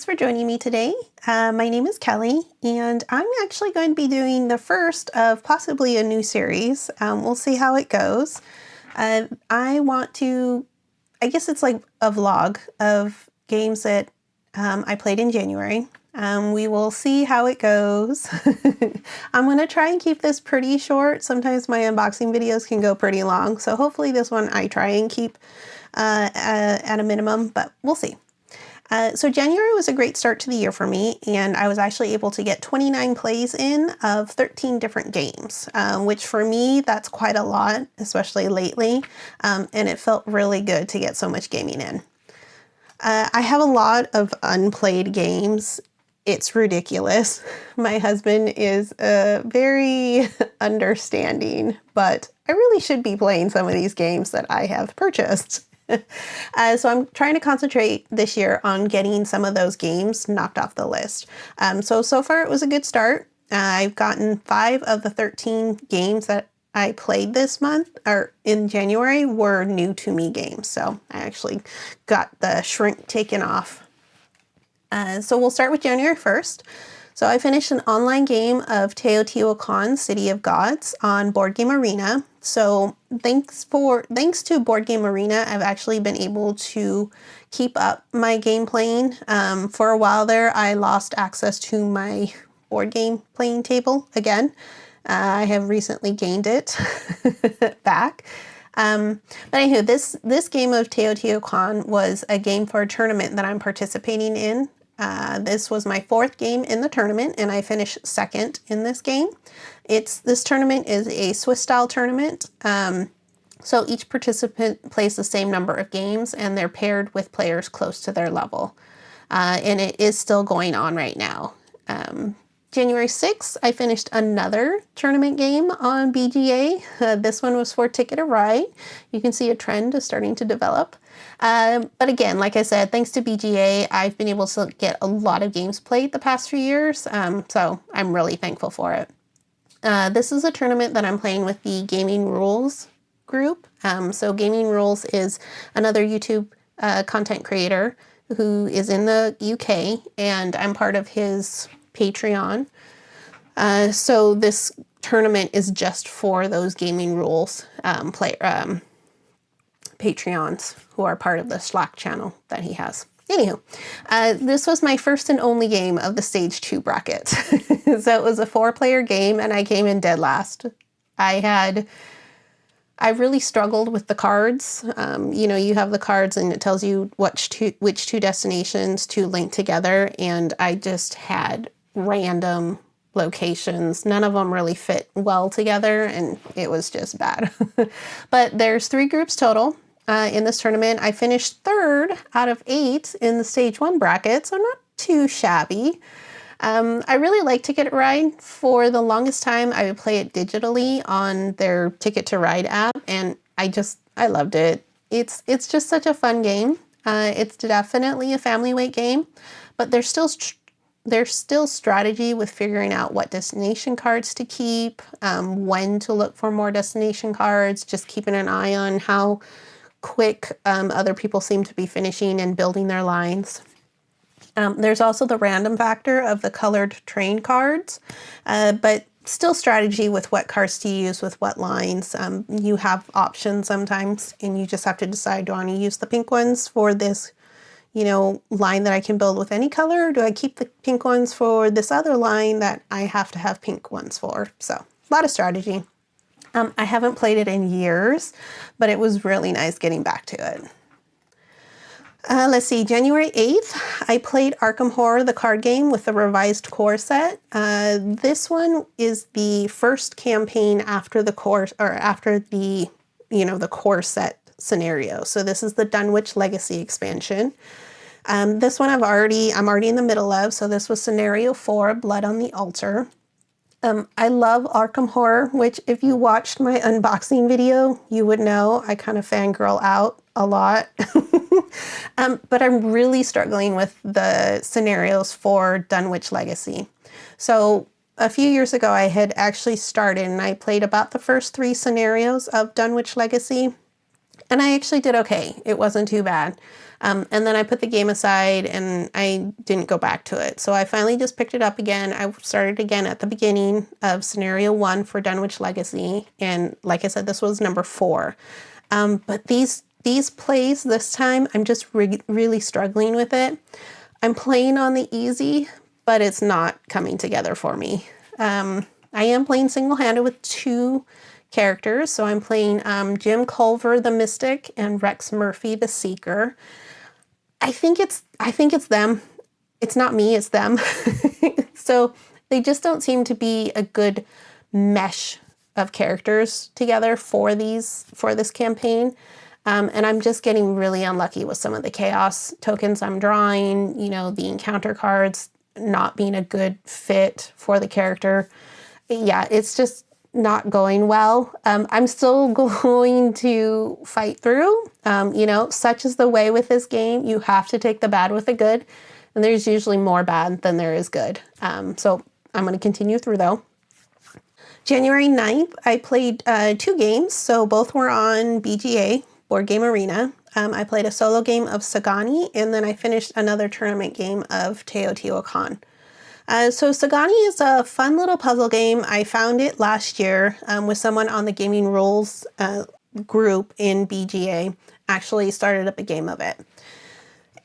Thanks for joining me today. My name is Kelly, and I'm actually going to be doing the first of possibly a new series. We'll see how it goes. I guess it's like a vlog of games that I played in January. We will see how it goes. I'm going to try and keep this pretty short. Sometimes my unboxing videos can go pretty long, so hopefully this one I try and keep at a minimum, but we'll see. So January was a great start to the year for me, and I was actually able to get 29 plays in of 13 different games, which for me, that's quite a lot, especially lately, and it felt really good to get so much gaming in. I have a lot of unplayed games. It's ridiculous. My husband is very understanding, but I really should be playing some of these games that I have purchased. So I'm trying to concentrate this year on getting some of those games knocked off the list. So far it was a good start. I've gotten 5 of the 13 games that I played this month, or in January, were new to me games. So I actually got the shrink taken off. So we'll start with January 1st. So I finished an online game of Teotihuacan, City of Gods on Board Game Arena. So thanks to Board Game Arena, I've actually been able to keep up my game playing. For a while there, I lost access to my board game playing table again. I have recently gained it back. But anywho, this game of Teotihuacan was a game for a tournament that I'm participating in. This was my 4th game in the tournament, and I finished 2nd in this game. This tournament is a Swiss-style tournament, so each participant plays the same number of games, and they're paired with players close to their level. And it is still going on right now. January 6th, I finished another tournament game on BGA. This one was for Ticket to Ride. You can see a trend is starting to develop. But again, like I said, thanks to BGA, I've been able to get a lot of games played the past few years, so I'm really thankful for it. This is a tournament that I'm playing with the Gaming Rules group. So Gaming Rules is another YouTube content creator who is in the UK, and I'm part of his Patreon. So this tournament is just for those Gaming Rules Patreons who are part of the Slack channel that he has. Anywho, this was my first and only game of the Stage 2 bracket. So it was a 4-player game, and I came in dead last. I really struggled with the cards. You know, you have the cards and it tells you which two destinations to link together, and I just had random locations. None of them really fit well together, and it was just bad. But there's 3 groups total in this tournament. I finished 3rd out of 8 in the Stage 1 bracket, so not too shabby. I really like Ticket to Ride. For the longest time, I would play it digitally on their Ticket to Ride app, and I loved it. It's just such a fun game. It's definitely a family weight game, but there's still strategy with figuring out what destination cards to keep, when to look for more destination cards, just keeping an eye on how quick other people seem to be finishing and building their lines. There's also the random factor of the colored train cards, but still strategy with what cards to use with what lines. You have options sometimes, and you just have to decide, do I want to use the pink ones for this, line that I can build with any color? Or do I keep the pink ones for this other line that I have to have pink ones for? So a lot of strategy. I haven't played it in years, but it was really nice getting back to it. Let's see, January 8th, I played Arkham Horror, the card game, with the revised core set. This one is the first campaign after the core, or after the, the core set scenario. So this is the Dunwich Legacy expansion. This one I'm already in the middle of. So this was scenario 4, Blood on the Altar. I love Arkham Horror, which if you watched my unboxing video, you would know I kind of fangirl out a lot. But I'm really struggling with the scenarios for Dunwich Legacy. So a few years ago, I had actually started and I played about the first 3 scenarios of Dunwich Legacy. And I actually did okay. It wasn't too bad. And then I put the game aside and I didn't go back to it. So I finally just picked it up again. I started again at the beginning of scenario 1 for Dunwich Legacy. And like I said, this was number 4. But these plays this time, I'm just really struggling with it. I'm playing on the easy, but it's not coming together for me. I am playing single-handed with 2 characters. So I'm playing Jim Culver, the Mystic, and Rex Murphy, the Seeker. I think it's them. It's not me, it's them. So they just don't seem to be a good mesh of characters together for this campaign. And I'm just getting really unlucky with some of the chaos tokens I'm drawing, you know, the encounter cards not being a good fit for the character. Yeah, it's just not going well. I'm still going to fight through. You know, such is the way with this game. You have to take the bad with the good, and there's usually more bad than there is good. So I'm going to continue through though. January 9th, I played 2 games. So both were on BGA, Board Game Arena. I played a solo game of Sagani, and then I finished another tournament game of Teotihuacan. So Sagani is a fun little puzzle game. I found it last year with someone on the Gaming Rules group in BGA. Actually started up a game of it.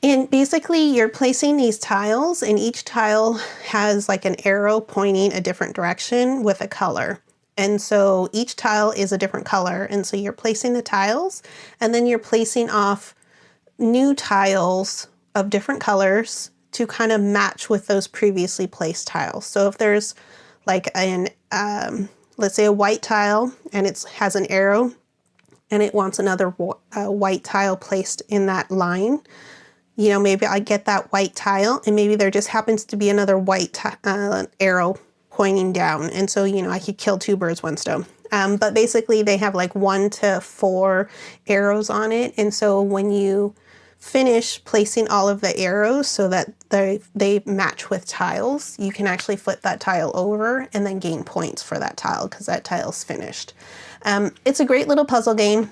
And basically you're placing these tiles, and each tile has like an arrow pointing a different direction with a color. And so each tile is a different color. And so you're placing the tiles, and then you're placing off new tiles of different colors to kind of match with those previously placed tiles. So if there's like an, let's say a white tile, and it has an arrow, and it wants another white tile placed in that line, you know, maybe I get that white tile, and maybe there just happens to be another white arrow pointing down. And so, you know, I could kill 2 birds, 1 stone. But basically they have like 1 to 4 arrows on it. And so when you finish placing all of the arrows so that they match with tiles, you can actually flip that tile over and then gain points for that tile because that tile's finished. It's a great little puzzle game.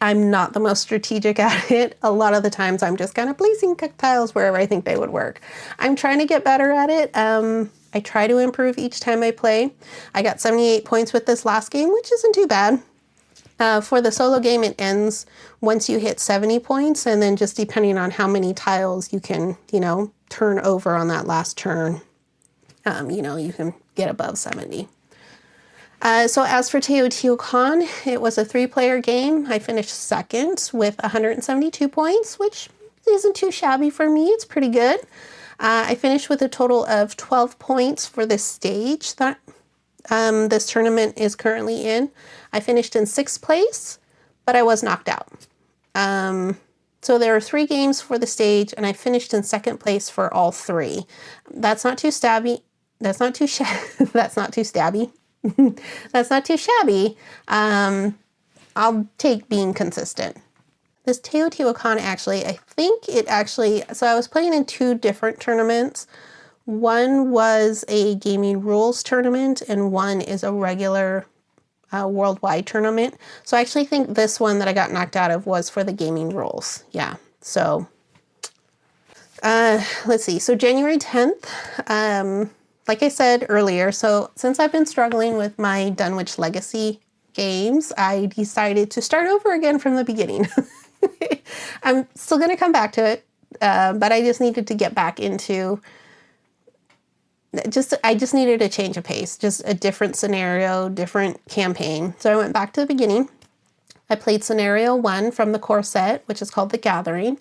I'm not the most strategic at it. A lot of the times I'm just kind of placing tiles wherever I think they would work. I'm trying to get better at it. I try to improve each time I play. I got 78 points with this last game, which isn't too bad. For the solo game, it ends once you hit 70 points, and then just depending on how many tiles you can, you know, turn over on that last turn, you know, you can get above 70. So as for Teotihuacan, it was a 3-player game. I finished second with 172 points, which isn't too shabby for me. It's pretty good. I finished with a total of 12 points for this stage that this tournament is currently in. I finished in 6th place, but I was knocked out. So there are 3 games for the stage, and I finished in 2nd place for all 3. That's not too stabby. That's not too that's not too stabby. That's not too shabby. I'll take being consistent. This Teotihuacan actually, I think it actually, so I was playing in 2 different tournaments. One was a Gaming Rules tournament, and one is a regular worldwide tournament. So I actually think this one that I got knocked out of was for the Gaming Rules. Yeah, so let's see. So January 10th, like I said earlier, so since I've been struggling with my Dunwich Legacy games, I decided to start over again from the beginning. I'm still going to come back to it, but I just needed to get back into, I just needed a change of pace, just a different scenario, different campaign. So I went back to the beginning. I played scenario 1 from the core set, which is called The Gathering.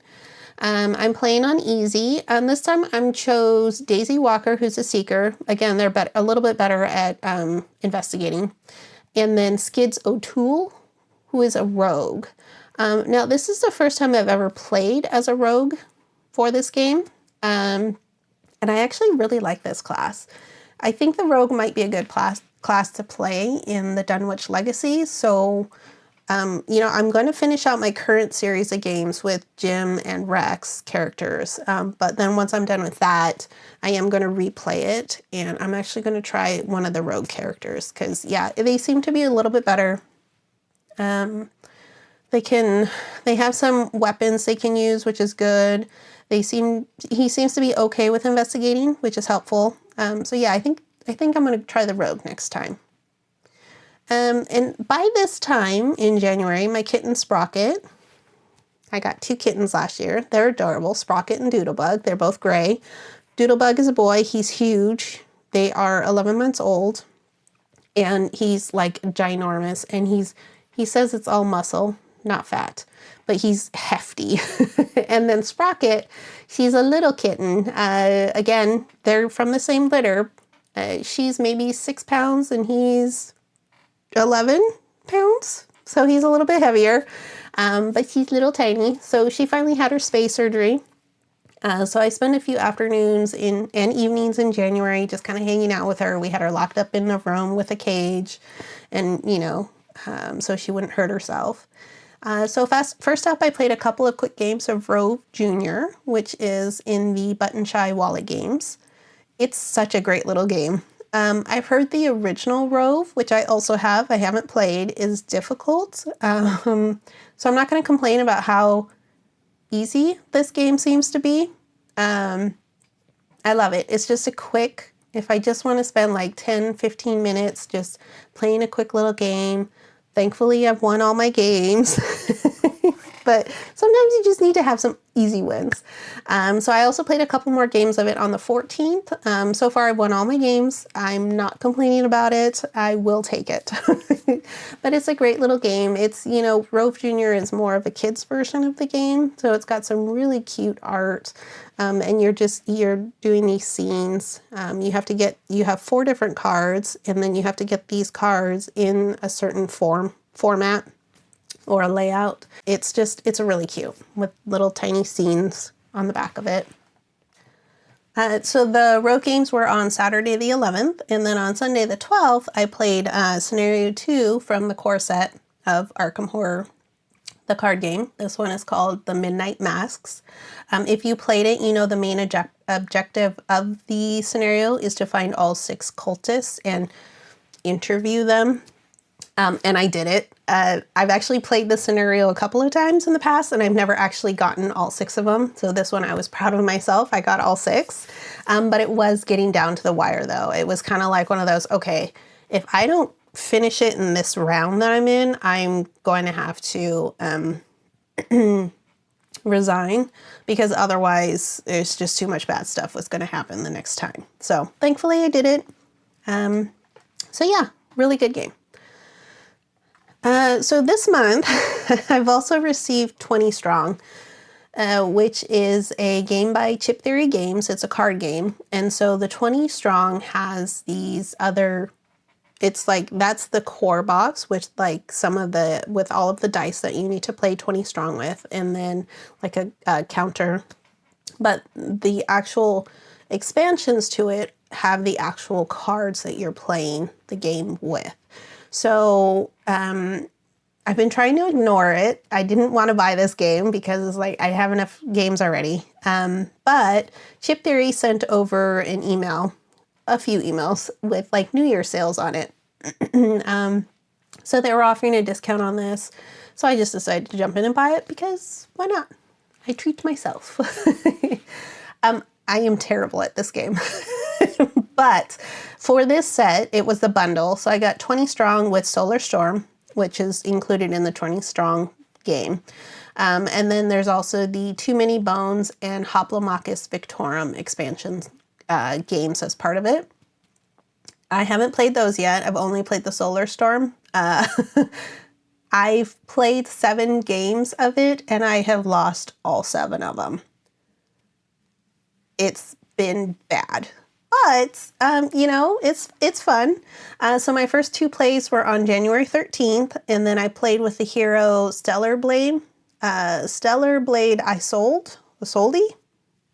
I'm playing on easy, and this time I chose Daisy Walker, who's a seeker. Again, they're a little bit better at investigating. And then Skids O'Toole, who is a rogue. Now, this is the first time I've ever played as a rogue for this game, and I actually really like this class. I think the rogue might be a good class to play in the Dunwich Legacy, so you know, I'm going to finish out my current series of games with Jim and Rex characters, but then once I'm done with that, I am going to replay it, and I'm actually going to try one of the rogue characters, because, yeah, they seem to be a little bit better. they have some weapons they can use, which is good. He seems to be okay with investigating, which is helpful. So yeah, I think I'm going to try the rogue next time. And by this time in January, my kitten Sprocket, I got 2 kittens last year. They're adorable, Sprocket and Doodlebug. They're both gray. Doodlebug is a boy. He's huge. They are 11 months old, and he's like ginormous. And he says it's all muscle, not fat, but he's hefty. And then Sprocket, she's a little kitten. Again, they're from the same litter. She's maybe 6 pounds and he's 11 pounds. So he's a little bit heavier, but he's little tiny. So she finally had her spay surgery. So I spent a few afternoons and evenings in January just kind of hanging out with her. We had her locked up in a room with a cage and, you know, so she wouldn't hurt herself. So first up, I played a couple of quick games of Rove Jr., which is in the Button Shy Wallet games. It's such a great little game. I've heard the original Rove, which I also have, I haven't played, is difficult. So I'm not going to complain about how easy this game seems to be. I love it. It's just a quick, if I just want to spend like 10-15 minutes just playing a quick little game. Thankfully, I've won all my games. But sometimes you just need to have some easy wins. So I also played a couple more games of it on the 14th. So far, I've won all my games. I'm not complaining about it. I will take it. But it's a great little game. It's, you know, Rove Jr. is more of a kid's version of the game. So it's got some really cute art. And you're doing these scenes. You have 4 different cards, and then you have to get these cards in a certain format or a layout. It's really cute with little tiny scenes on the back of it. So the rogue games were on Saturday the 11th, and then on Sunday the 12th, I played Scenario 2 from the core set of Arkham Horror, the card game. This one is called The Midnight Masks. If you played it, you know the main objective of the scenario is to find all 6 cultists and interview them. And I did it. I've actually played this scenario a couple of times in the past, and I've never actually gotten all 6 of them. So this one, I was proud of myself. I got all 6. But it was getting down to the wire, though. It was kind of like one of those, okay, if I don't finish it in this round that I'm in, I'm going to have to resign, because otherwise there's just too much bad stuff was going to happen the next time. So thankfully I did it. So yeah, really good game. So this month, I've also received 20 Strong, which is a game by Chip Theory Games. It's a card game. And so the 20 Strong has these other, it's like, that's the core box, which like with all of the dice that you need to play 20 Strong with, and then like a counter. But the actual expansions to it have the actual cards that you're playing the game with. So I've been trying to ignore it. I didn't want to buy this game because it's like I have enough games already. But Chip Theory sent over an email, a few emails with like New Year sales on it. So they were offering a discount on this. So I just decided to jump in and buy it because why not? I treat myself. I am terrible at this game. But for this set, it was the bundle. So I got 20 Strong with Solar Storm, which is included in the 20 Strong game. And then there's also the Too Many Bones and Hoplomachus Victorum expansion games as part of it. I haven't played those yet. I've only played the Solar Storm. I've played 7 games of it, and I have lost all 7 of them. It's been bad. But, you know, it's fun. So my first 2 plays were on January 13th, and then I played with the hero Stellar Blade. Stellar Blade I sold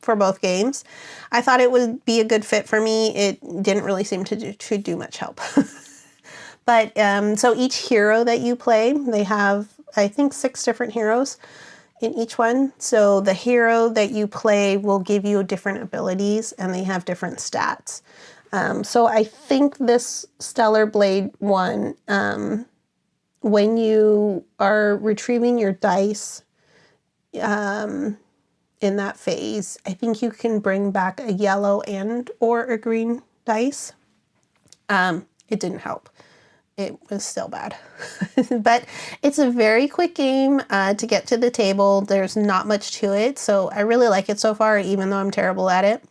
for both games. I thought it would be a good fit for me. It didn't really seem to do much help. But, so each hero that you play, they have, I think, 6 different heroes in each one. So the hero that you play will give you different abilities, and they have different stats. So I think this Stellar Blade one when you are retrieving your dice in that phase, I think you can bring back a yellow and or a green dice. It didn't help. It was still bad. But it's a very quick game to get to the table. There's not much to it, so I really like it so far, even though I'm terrible at it.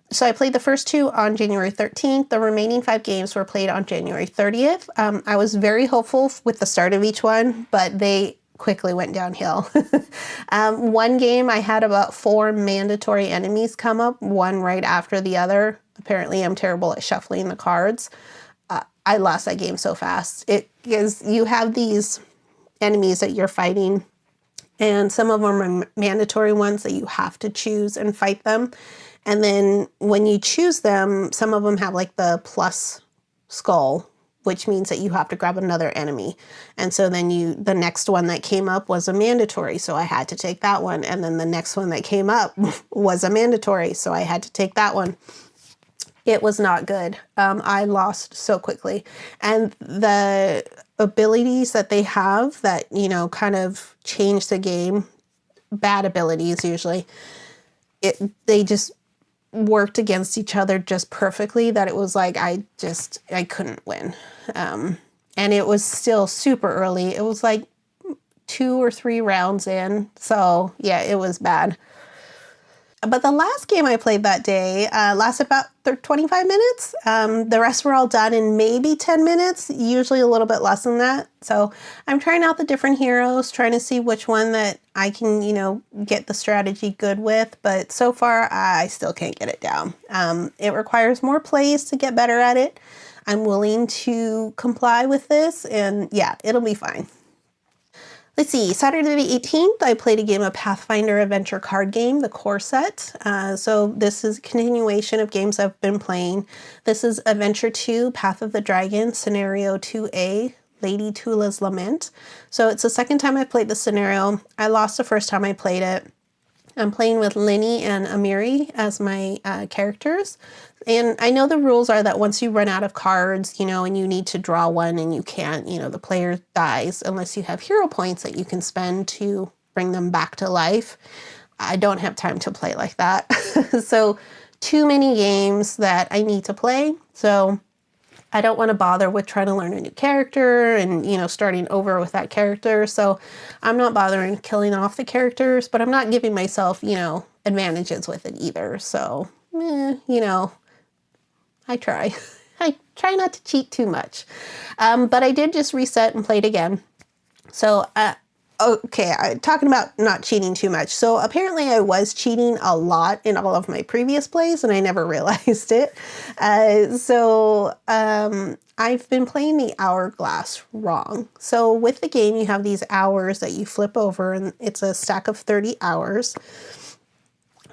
So I played the first 2 on January 13th. The remaining 5 games were played on January 30th. I was very hopeful with the start of each one, but they quickly went downhill. One game I had about 4 mandatory enemies come up, one right after the other. Apparently I'm terrible at shuffling the cards. I lost that game so fast. It is, you have these enemies that you're fighting, and some of them are mandatory ones that you have to choose and fight them. And then when you choose them, some of them have like the plus skull, which means that you have to grab another enemy. And so then the next one that came up was a mandatory, so I had to take that one. And then the next one that came up was a mandatory, so I had to take that one. It was not good. I lost so quickly. And the abilities that they have that, you know, kind of change the game, bad abilities usually, they just worked against each other just perfectly, that it was like I couldn't win. And it was still super early. It was like 2 or 3 rounds in. So yeah, it was bad. But the last game I played that day lasted about 25 minutes. The rest were all done in maybe 10 minutes, usually a little bit less than that. So I'm trying out the different heroes, trying to see which one that I can, you know, get the strategy good with. But so far, I still can't get it down. It requires more plays to get better at it. I'm willing to comply with this, and yeah, it'll be fine. Let's see, Saturday the 18th, I played a game of Pathfinder adventure card game, the core set. So this is a continuation of games I've been playing. This is Adventure 2, Path of the Dragon, Scenario 2A, Lady Tula's Lament. So it's the second time I've played the scenario. I lost the first time I played it. I'm playing with Linny and Amiri as my characters. And I know the rules are that once you run out of cards, you know, and you need to draw one and you can't, you know, the player dies unless you have hero points that you can spend to bring them back to life. I don't have time to play like that. So too many games that I need to play. So I don't want to bother with trying to learn a new character and, you know, starting over with that character. So I'm not bothering killing off the characters, but I'm not giving myself, you know, advantages with it either. So, you know, I try. I try not to cheat too much. But I did just reset and played again. So, okay, talking about not cheating too much. So apparently I was cheating a lot in all of my previous plays and I never realized it. I've been playing the hourglass wrong. So with the game, you have these hours that you flip over and it's a stack of 30 hours,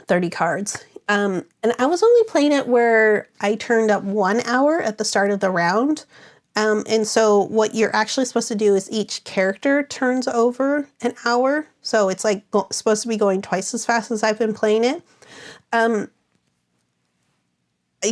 30 cards. And I was only playing it where I turned up 1 hour at the start of the round. And so what you're actually supposed to do is each character turns over an hour. So it's like supposed to be going twice as fast as I've been playing it. I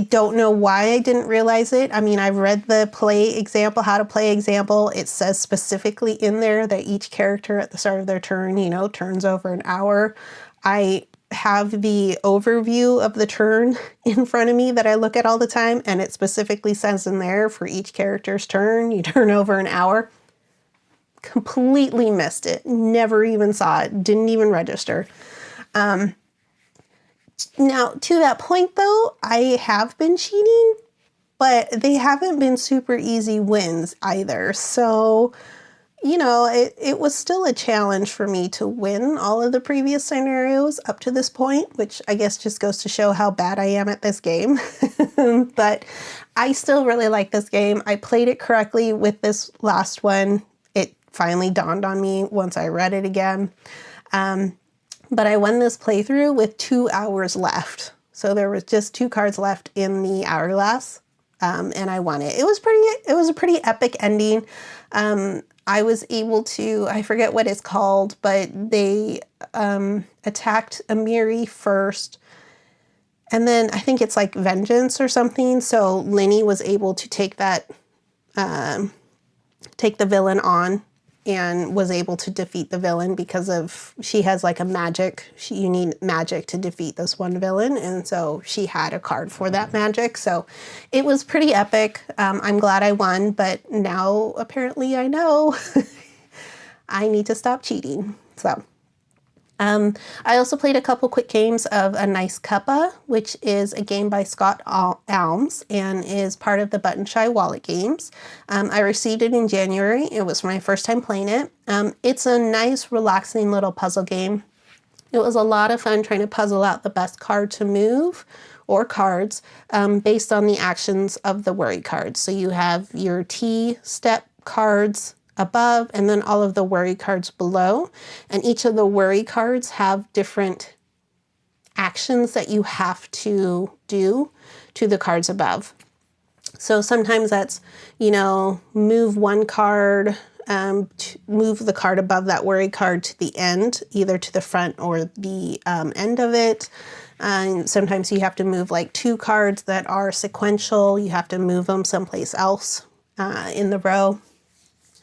don't know why I didn't realize it. I mean, I've read the play example, how to play example. It says specifically in there that each character at the start of their turn, you know, turns over an hour. I have the overview of the turn in front of me that I look at all the time, and it specifically says in there for each character's turn, you turn over an hour. Completely missed it. Never even saw it. Didn't even register. Now, to that point though, I have been cheating, but they haven't been super easy wins either. So, you know, it was still a challenge for me to win all of the previous scenarios up to this point, which I guess just goes to show how bad I am at this game. But I still really like this game. I played it correctly with this last one. It finally dawned on me once I read it again. But I won this playthrough with 2 hours left. So there was just 2 cards left in the hourglass, and I won it. It was a pretty epic ending. I was able to, I forget what it's called, but they attacked Amiri first. And then I think it's like vengeance or something. So Linny was able to take that take the villain on, and was able to defeat the villain because of, she has like a magic, you need magic to defeat this one villain, and so she had a card for that magic, so it was pretty epic. I'm glad I won, but now apparently I know I need to stop cheating. So I also played a couple quick games of a Nice Cuppa, which is a game by Scott Almes and is part of the Button Shy Wallet games. I received it in January. It was my first time playing it. It's a nice, relaxing little puzzle game. It was a lot of fun trying to puzzle out the best card to move, or cards, based on the actions of the worry cards. So you have your T-step cards above, and then all of the worry cards below. And each of the worry cards have different actions that you have to do to the cards above. So sometimes that's, you know, move one card, move the card above that worry card to the end, either to the front or the end of it. And sometimes you have to move like 2 cards that are sequential. You have to move them someplace else in the row.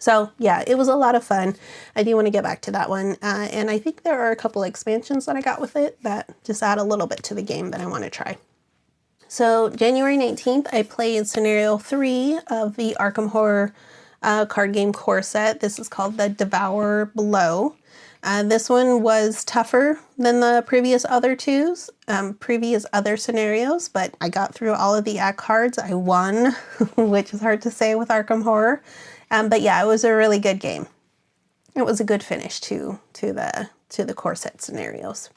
So yeah, it was a lot of fun. I do want to get back to that one. And I think there are a couple expansions that I got with it that just add a little bit to the game that I want to try. So January 19th, I played Scenario 3 of the Arkham Horror card game core set. This is called the Devour Below. This one was tougher than the previous other scenarios, but I got through all of the cards. I won, which is hard to say with Arkham Horror. But yeah, it was a really good game. It was a good finish to the core set scenarios.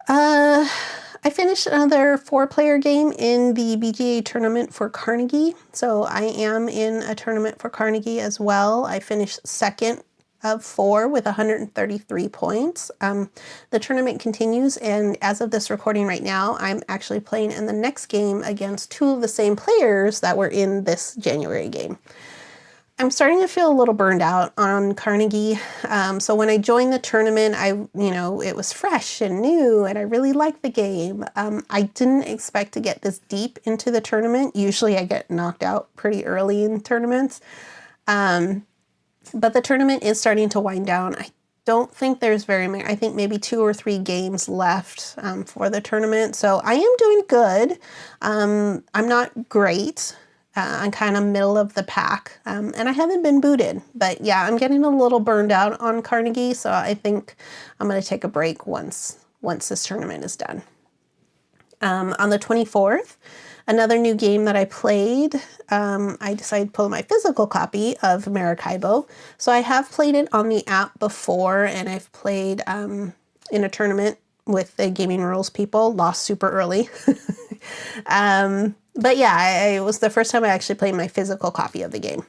I finished another 4-player game in the BGA tournament for Carnegie. So I am in a tournament for Carnegie as well. I finished second of 4 with 133 points. The tournament continues, and as of this recording right now, I'm actually playing in the next game against 2 of the same players that were in this January game. I'm starting to feel a little burned out on Carnegie. So when I joined the tournament, it was fresh and new, and I really liked the game. I didn't expect to get this deep into the tournament. Usually I get knocked out pretty early in tournaments. But the tournament is starting to wind down. I don't think there's very many. I think maybe 2 or 3 games left for the tournament. So I am doing good. I'm not great. I'm kind of middle of the pack, and I haven't been booted. But yeah, I'm getting a little burned out on Carnegie, so I think I'm going to take a break once this tournament is done. On the 24th, another new game that I played, I decided to pull my physical copy of Maracaibo. So I have played it on the app before, and I've played in a tournament with the Gaming Rules people, lost super early. But yeah, it was the first time I actually played my physical copy of the game.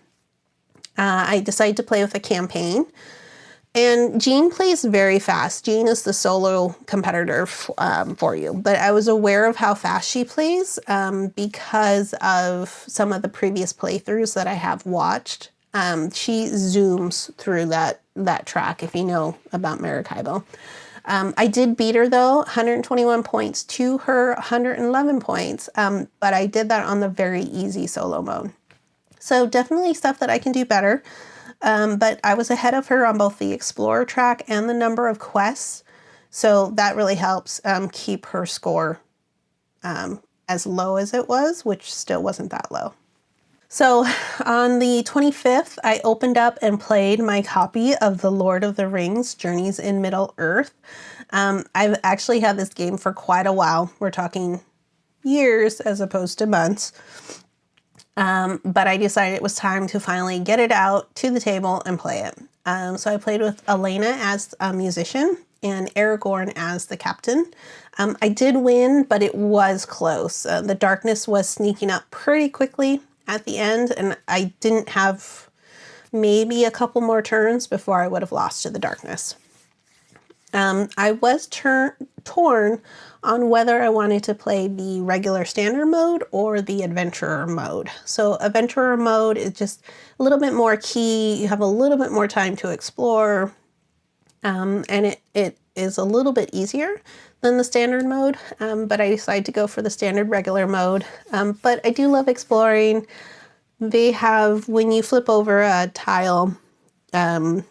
I decided to play with a campaign. And Jean plays very fast. Jean is the solo competitor for you. But I was aware of how fast she plays because of some of the previous playthroughs that I have watched. She zooms through that track, if you know about Maracaibo. I did beat her though, 121 points to her 111 points, but I did that on the very easy solo mode. So definitely stuff that I can do better, but I was ahead of her on both the Explorer track and the number of quests, so that really helps keep her score as low as it was, which still wasn't that low. So on the 25th, I opened up and played my copy of The Lord of the Rings, Journeys in Middle-earth. I've actually had this game for quite a while. We're talking years as opposed to months. But I decided it was time to finally get it out to the table and play it. So I played with Elena as a musician and Aragorn as the captain. I did win, but it was close. The darkness was sneaking up pretty quickly at the end, and I didn't have maybe a couple more turns before I would have lost to the darkness. I was torn on whether I wanted to play the regular standard mode or the adventurer mode. So adventurer mode is just a little bit more key. You have a little bit more time to explore, and it is a little bit easier than the standard mode, but I decided to go for the standard regular mode. But I do love exploring. They have, when you flip over a tile, a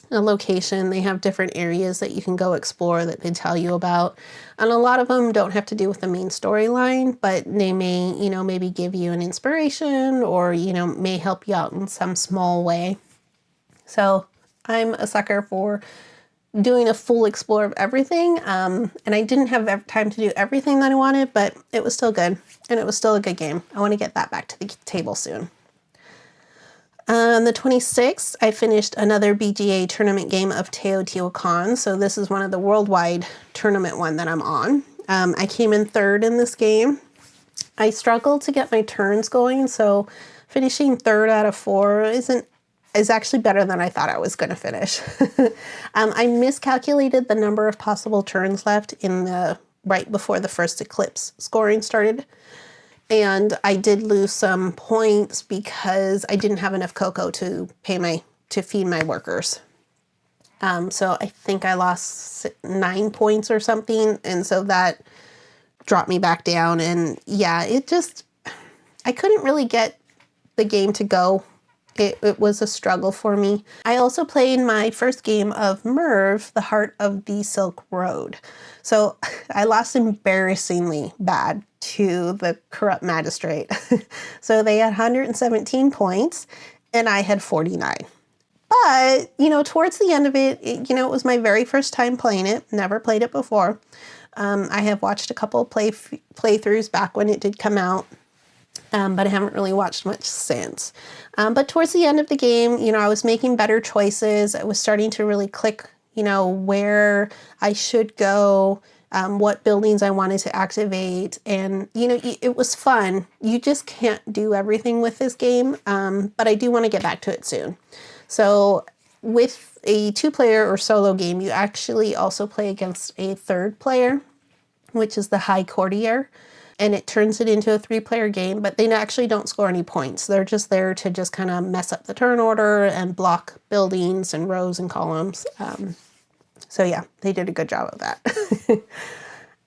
location, they have different areas that you can go explore that they tell you about. And a lot of them don't have to do with the main storyline, but they may, you know, maybe give you an inspiration or, you know, may help you out in some small way. So I'm a sucker for doing a full explore of everything. And I didn't have time to do everything that I wanted, but it was still good. And it was still a good game. I want to get that back to the table soon. On the 26th, I finished another BGA tournament game of Teotihuacan. So this is one of the worldwide tournament one that I'm on. I came in third in this game. I struggled to get my turns going, so finishing third out of 4 is actually better than I thought I was going to finish. I miscalculated the number of possible turns left in the right before the first eclipse scoring started. And I did lose some points because I didn't have enough cocoa to feed my workers. So I think I lost 9 points or something. And so that dropped me back down. And yeah, I couldn't really get the game to go. It was a struggle for me. I also played my first game of Merv, the Heart of the Silk Road. So I lost embarrassingly bad to the corrupt magistrate. So they had 117 points and I had 49. But, you know, towards the end of it, you know, it was my very first time playing it. Never played it before. I have watched a couple playthroughs back when it did come out. But I haven't really watched much since. But towards the end of the game, you know, I was making better choices. I was starting to really click, you know, where I should go, what buildings I wanted to activate. And, you know, it was fun. You just can't do everything with this game. But I do want to get back to it soon. So with a 2-player or solo game, you actually also play against a 3rd player, which is the High Courtier. And it turns it into a 3-player game, but they actually don't score any points. They're just there to just kind of mess up the turn order and block buildings and rows and columns. So yeah, they did a good job of that.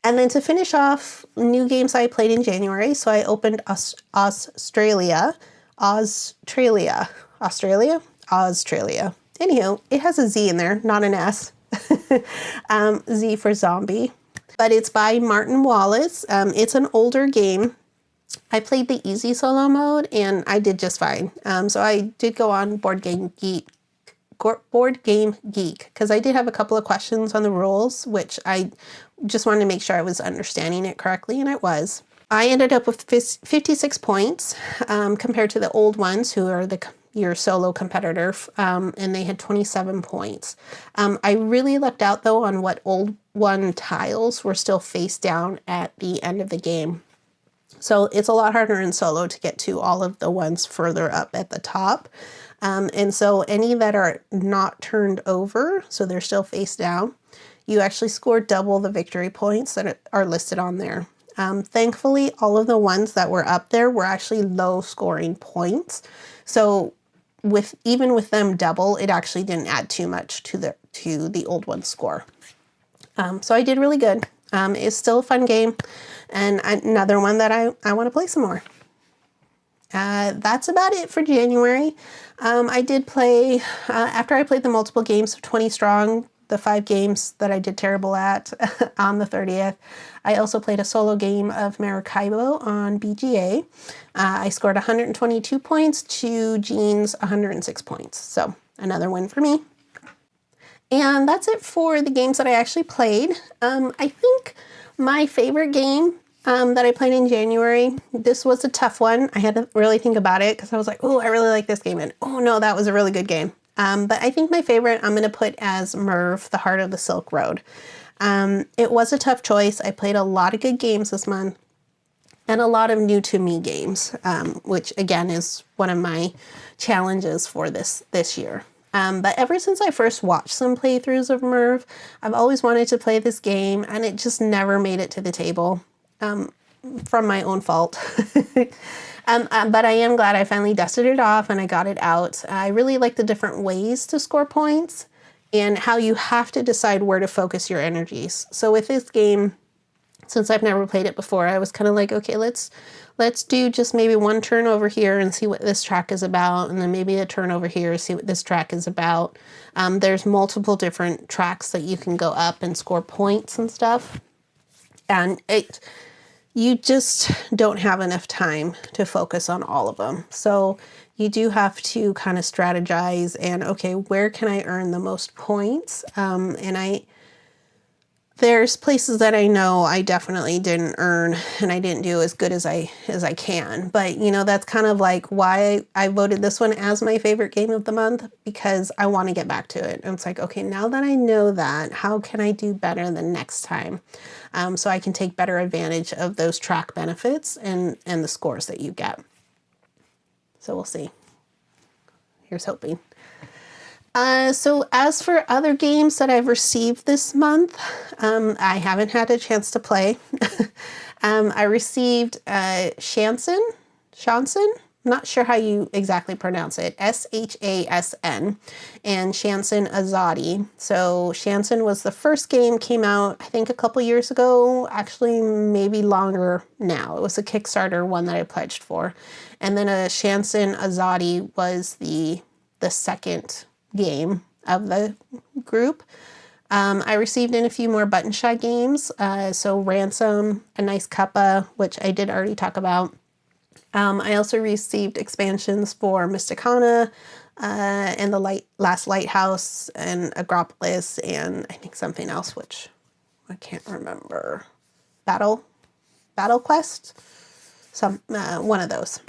And then to finish off, new games I played in January. So I opened AuZtralia. Anywho, it has a Z in there, not an S. Z for zombie. But it's by Martin Wallace. It's an older game. I played the easy solo mode and I did just fine. So I did go on Board Game Geek because I did have a couple of questions on the rules, which I just wanted to make sure I was understanding it correctly, and I was. I ended up with 56 points compared to the old ones who are your solo competitor, and they had 27 points. I really lucked out though on what old one tiles were still face down at the end of the game. So it's a lot harder in solo to get to all of the ones further up at the top. And so any that are not turned over, so they're still face down, you actually score double the victory points that are listed on there. Thankfully, all of the ones that were up there were actually low scoring points. So even with them double, it actually didn't add too much to the old one's score. So I did really good. It's still a fun game and another one that I want to play some more. That's about it for January. I did play, after I played the multiple games of 20 Strong, the 5 games that I did terrible at on the 30th, I also played a solo game of Maracaibo on BGA. I scored 122 points to Jean's 106 points. So another win for me. And that's it for the games that I actually played. I think my favorite game that I played in January, this was a tough one. I had to really think about it because I was like, oh, I really like this game. And oh no, that was a really good game. But I think my favorite I'm going to put as Merv, the Heart of the Silk Road. It was a tough choice. I played a lot of good games this month and a lot of new to me games, which again is one of my challenges for this year. But ever since I first watched some playthroughs of Merv, I've always wanted to play this game and it just never made it to the table, from my own fault. But I am glad I finally dusted it off and I got it out. I really like the different ways to score points and how you have to decide where to focus your energies. So with this game, since I've never played it before, I was kind of like, okay, let's do just maybe one turn over here and see what this track is about, and then maybe a turn over here, see what this track is about. There's multiple different tracks that you can go up and score points and stuff, and you just don't have enough time to focus on all of them. So you do have to kind of strategize and, okay, where can I earn the most points? There's places that I know I definitely didn't earn and I didn't do as good as I can. But, you know, that's kind of like why I voted this one as my favorite game of the month, because I want to get back to it. And it's like, okay, now that I know that, how can I do better the next time? So I can take better advantage of those track benefits and the scores that you get. So we'll see. Here's hoping. So as for other games that I've received this month, I haven't had a chance to play. I received Shansen, not sure how you exactly pronounce it, Shasn, and Shansen Azadi. So Shansen was the first game, came out I think a couple years ago, actually maybe longer now. It was a Kickstarter one that I pledged for. And then Shansen Azadi was the second game of the group. I received in a few more Button Shy games, so Ransom, a Nice Cuppa, which I did already talk about. I also received expansions for Mysticana, and the Last Lighthouse, and Agropolis, and I think something else, which I can't remember. Battle Quest? One of those.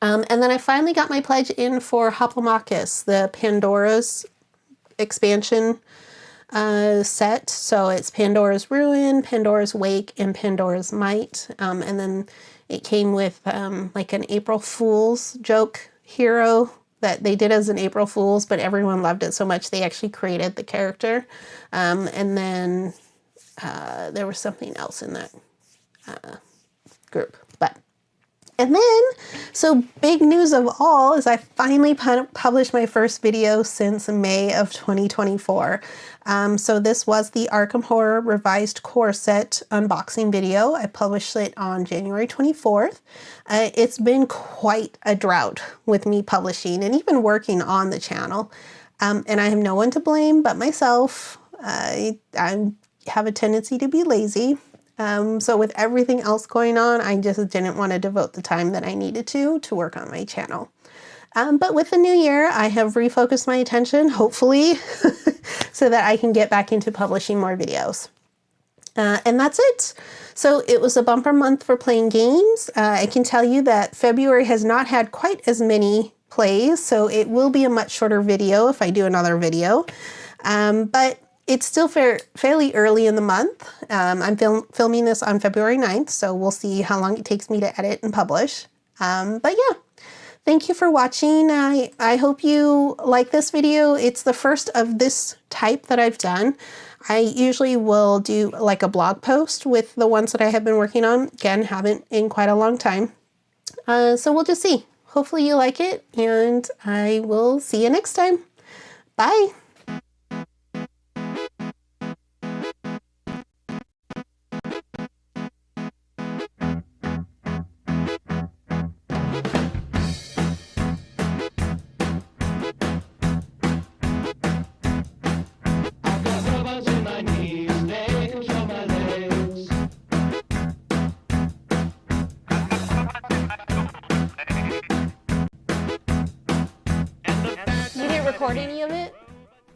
And then I finally got my pledge in for Hoplomachus, the Pandora's expansion set. So it's Pandora's Ruin, Pandora's Wake, and Pandora's Might. And then it came with like an April Fool's joke hero that they did as an April Fool's, but everyone loved it so much they actually created the character. And then there was something else in that group. And then, so big news of all is I finally published my first video since May of 2024. So this was the Arkham Horror Revised Core Set unboxing video. I published it on January 24th. It's been quite a drought with me publishing and even working on the channel. And I have no one to blame but myself. I have a tendency to be lazy. So with everything else going on, I just didn't want to devote the time that I needed to work on my channel. But with the new year, I have refocused my attention, hopefully, so that I can get back into publishing more videos. And that's it. So it was a bumper month for playing games. I can tell you that February has not had quite as many plays, so it will be a much shorter video if I do another video. But it's still fairly early in the month. I'm filming this on February 9th, so we'll see how long it takes me to edit and publish. But yeah, thank you for watching. I hope you like this video. It's the first of this type that I've done. I usually will do like a blog post with the ones that I have been working on. Again, haven't in quite a long time. So we'll just see. Hopefully you like it, and I will see you next time. Bye. You didn't record any of it?